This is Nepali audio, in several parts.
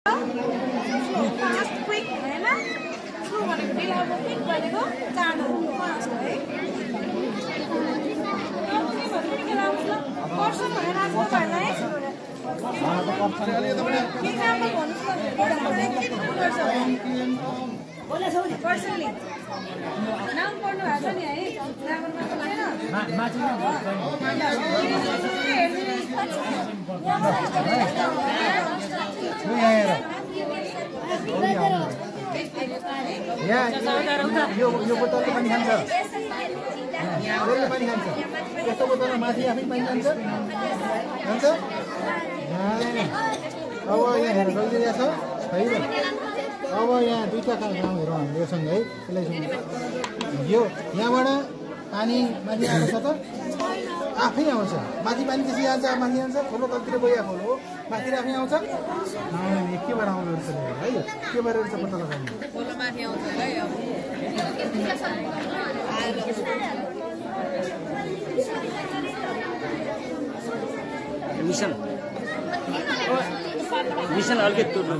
फास्ट क्विक हैन स्लो भनेको ढिलो अब क्विक भनेको चाँडो फास्ट है पर्सन भनेर आजको भन्नु है इक्जाम्पल भन्नुस् न पर्सनली नाम पढ्नु भएको छ नि है ग्रामरमा यो बोतलले पनि खान्छ पनि खान्छ यस्तो बोतलमा माथि आफै पनि खान्छ खान्छ अब यहाँ हेर गइरहेको छ छैन अब यहाँ दुईटा ठाउँहरू हाम्रो सँग है त्यसलाई यो यहाँबाट पानी माथि आएको छ त आफै आउँछ माथि पानी त्यसै जान्छ माथि जान्छ खोलो तलतिर गइया खोलो माथि आफै आउँछ के भएर आउँदो रहेछ है के भएर रहेछ पत्ता लगाउनु खोलो माथि आउँछ है मिशन अलिकति तुर्नु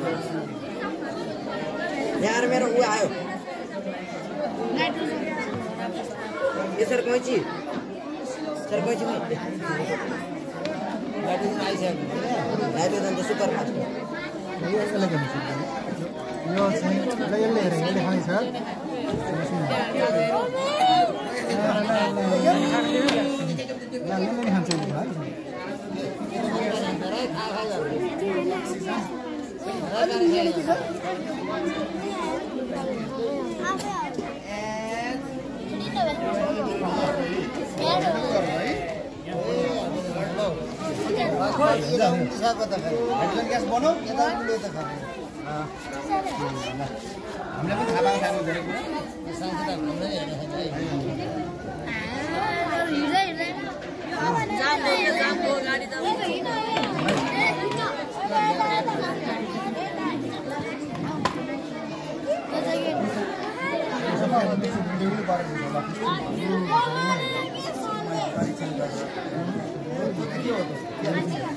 यहाँ मेरो ऊ आयो सर कैची नाइट्रोजन त सुपर फास्ट हाइड्रोजन ग्यास बनाऊ यता पुले त खाने हामीले पनि थाहा पाएको खानु धेरै कुरा साँच्चै त भन्दै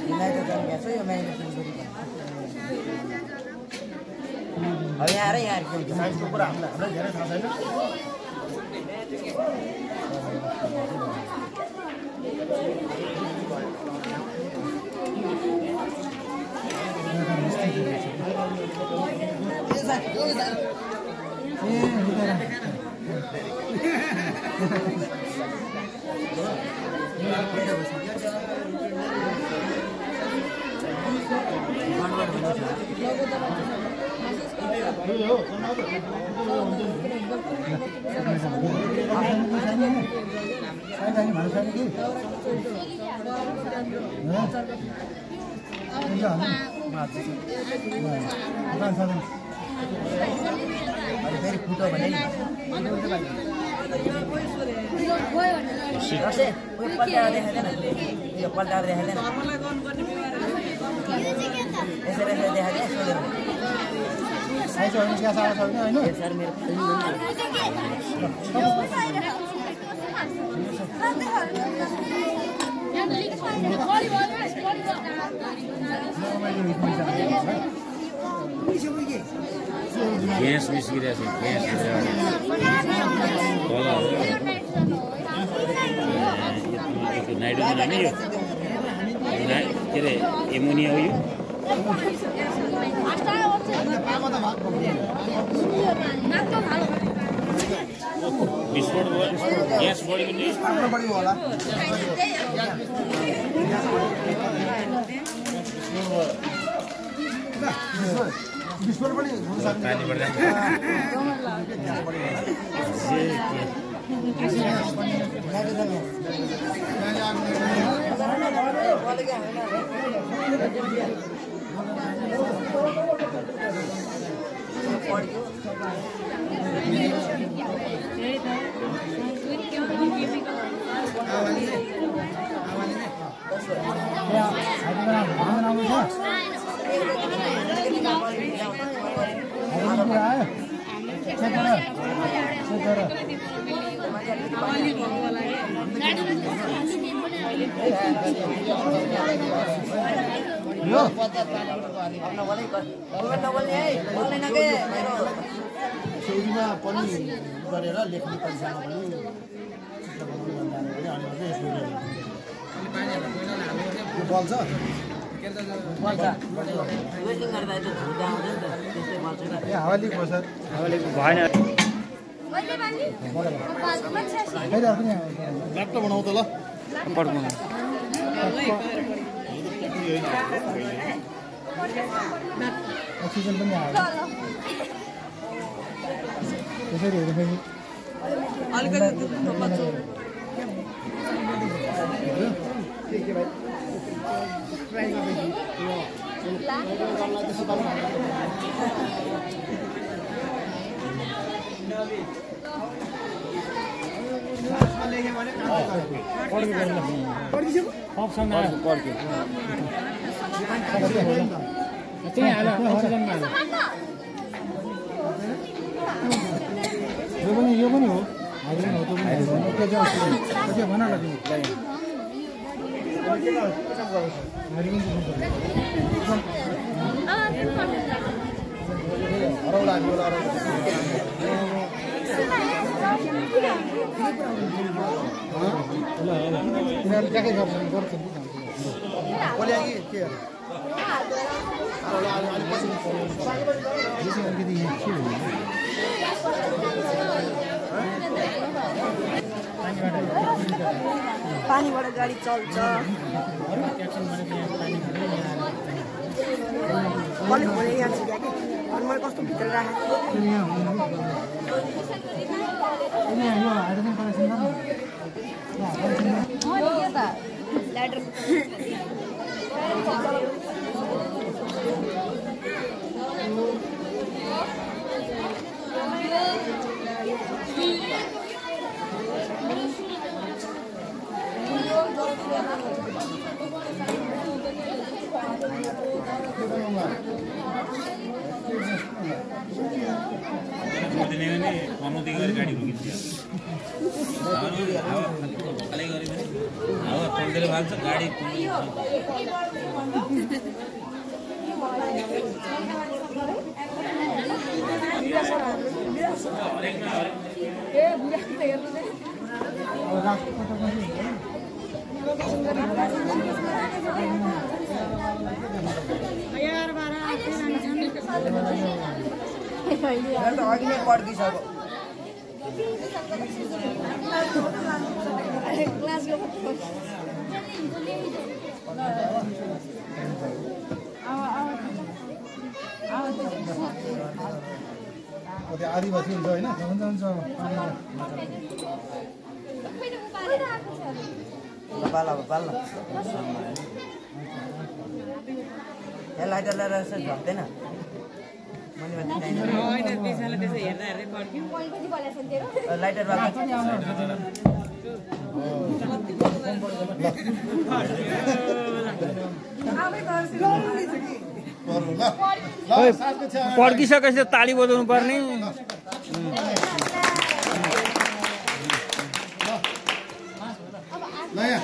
नाइट्रोजन ग्यास यो अब यहाँ साइजको कुरा हामीलाई धेरै थाहा छैन ग्यास निस्किरहेको छ ग्यास नाइट्रोजन होइन यो के अरे एमोनिया हो यो विस्फोट भयो ग्यास बढ्यो नि होला विस्फोट पनि हुन सक्छ पानी बढ्दा यो सुरुमा पनि गरेर लेख्ने परीक्षामा पनि चित्र बनाउनु जान्दैन भने अनि मात्रै यसो बल्छ हावाली भयो सर हावाली भएन ल्यापटप बनाऊ त ल अक्सिजन पनि आयो त्यसरी हेर्नु फेरि यो पनि हो हाइड्रोजन हो त्यो भन ल ट्याकै गर्छ पानीबाट गाडी चल्छ मैले कस्तो भित्र राखेको गाडी आदिवासी हुन्छ होइन हुन्छ लाइटर लगाएर झर्दैन लाइटर पड्किसकेपछि ताली बजाउनु पर्ने Yeah.